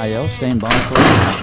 AL, stand by please.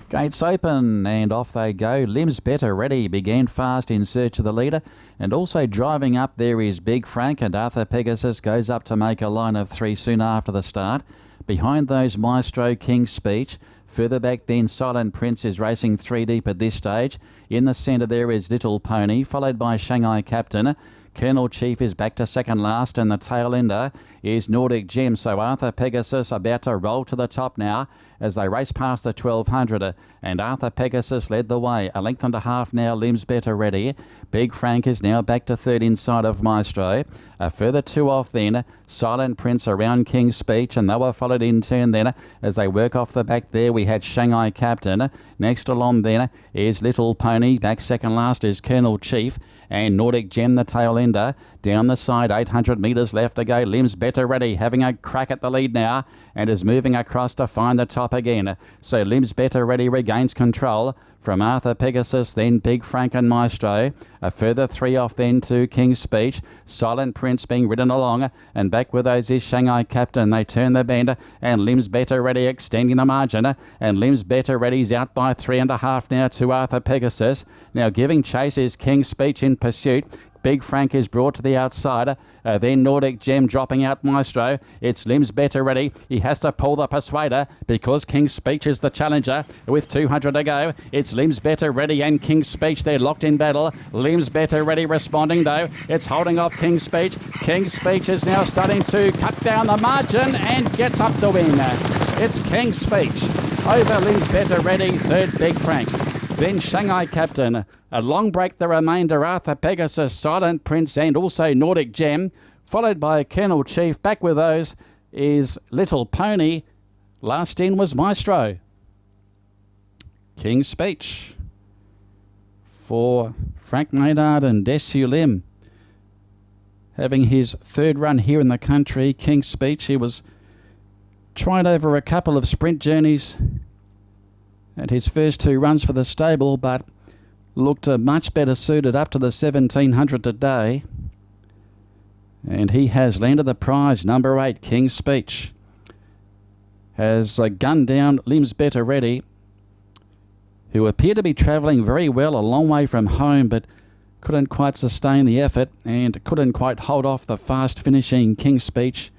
Gates open and off they go. Limbs Better Ready began fast in search of the leader, and also driving up there is Big Frank, and Arthur Pegasus goes up to make a line of 3 soon after the start. Behind those, Maestro, King's Speech. Further back then, Silent Prince is racing 3 deep at this stage. In the centre there is Little Pony, followed by Shanghai Captain. Colonel Chief is back to second last, and the tail ender is Nordic Gem. So Arthur Pegasus about to roll to the top now as they race past the 1200, and Arthur Pegasus led the way. A length and a half now, Limbs Better Ready. Big Frank is now back to third inside of Maestro. A further 2 off then, Silent Prince around King's Speech, and they were followed in turn then as they work off the back there. We had Shanghai Captain. Next along then is Little Pony. Back second last is Colonel Chief, and Nordic Gem, the tail ender. Down the side, 800 metres left to go. Limbs Better Ready having a crack at the lead now, and is moving across to find the top again. So Limbs Better Ready regains control from Arthur Pegasus, then Big Frank and Maestro. A further 3 off then to King's Speech. Silent Prince being ridden along, and back with those is Shanghai Captain. They turn the bend, and Limbs Better Ready extending the margin, and Limbs Better Ready's out by 3.5 now to Arthur Pegasus. Now giving chase is King's Speech in pursuit. Big Frank is brought to the outside. Then Nordic Gem dropping out Maestro. It's Limbs Better Ready. He has to pull the Persuader because King's Speech is the challenger with 200 to go. It's Limbs Better Ready and King's Speech. They're locked in battle. Limbs Better Ready responding though. It's holding off King's Speech. King's Speech is now starting to cut down the margin and gets up to win. It's King's Speech over Limbs Better Ready, third Big Frank. Then Shanghai Captain. A long break the remainder, Arthur Pegasus, Silent Prince and also Nordic Gem. Followed by Colonel Chief. Back with those is Little Pony. Last in was Maestro. King's Speech for Frank Maynard and Desu Lim. Having his third run here in the country, King's Speech. He was tried over a couple of sprint journeys at his first 2 runs for the stable, but looked much better suited up to the 1700 today. And he has landed the prize. Number 8, King's Speech, has gunned down Limbs Better Ready, who appeared to be travelling very well a long way from home, but couldn't quite sustain the effort and couldn't quite hold off the fast finishing King's Speech,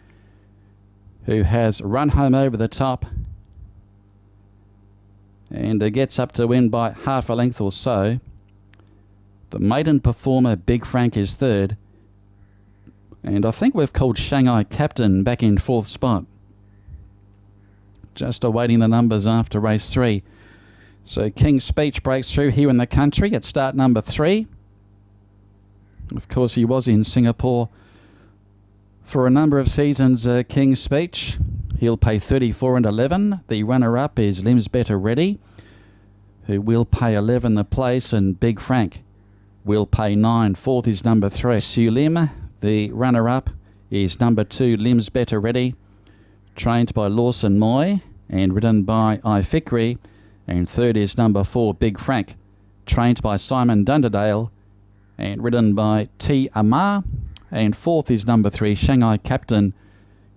who has run home over the top and gets up to win by half a length or so. The maiden performer, Big Frank, is third. And I think we've called Shanghai Captain back in 4th spot. Just awaiting the numbers after race 3. So King's Speech breaks through here in the country at start number 3. Of course, he was in Singapore for a number of seasons, King's Speech. He'll pay 34 and 11. The runner-up is Limbs Better Ready, who will pay 11 the place, and Big Frank will pay 9. 4th is number 3, Sulim. The runner-up is number 2, Limbs Better Ready, trained by Lawson Moy and ridden by Ifikri. And 3rd is number 4, Big Frank, trained by Simon Dunderdale and ridden by T. Amar. And 4th is number 3, Shanghai Captain,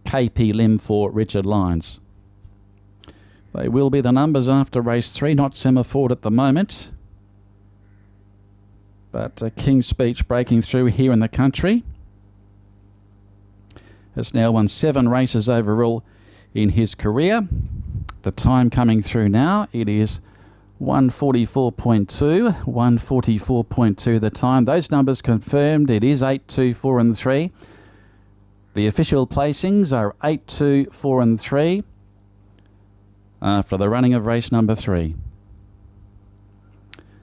KP Lim for Richard Lyons. They will be the numbers after race 3, not semaphore at the moment. But King's Speech breaking through here in the country. Has now won 7 races overall in his career. The time coming through now, it is 1:44.2, 1:44.2 the time. Those numbers confirmed. It is 8, 2, 4 and 3. The official placings are 8, 2, 4 and 3 after the running of race number 3.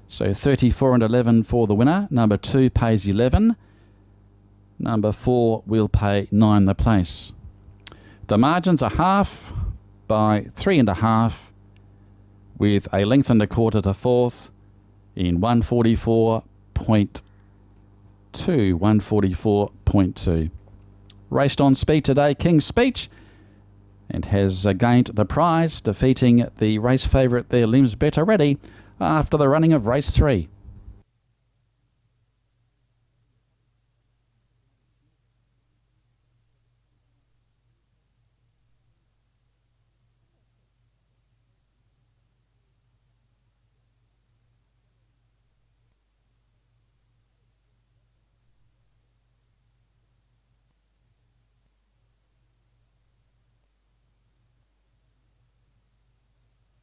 So 34 and 11 for the winner. Number 2 pays 11. Number 4 will pay 9 the place. The margins are half by 3.5, with a length and a quarter to 4th in 1:44.2, 1:44.2. Raced on speed today, King's Speech, and has gained the prize, defeating the race favourite there, Limbs Better Ready, after the running of race 3.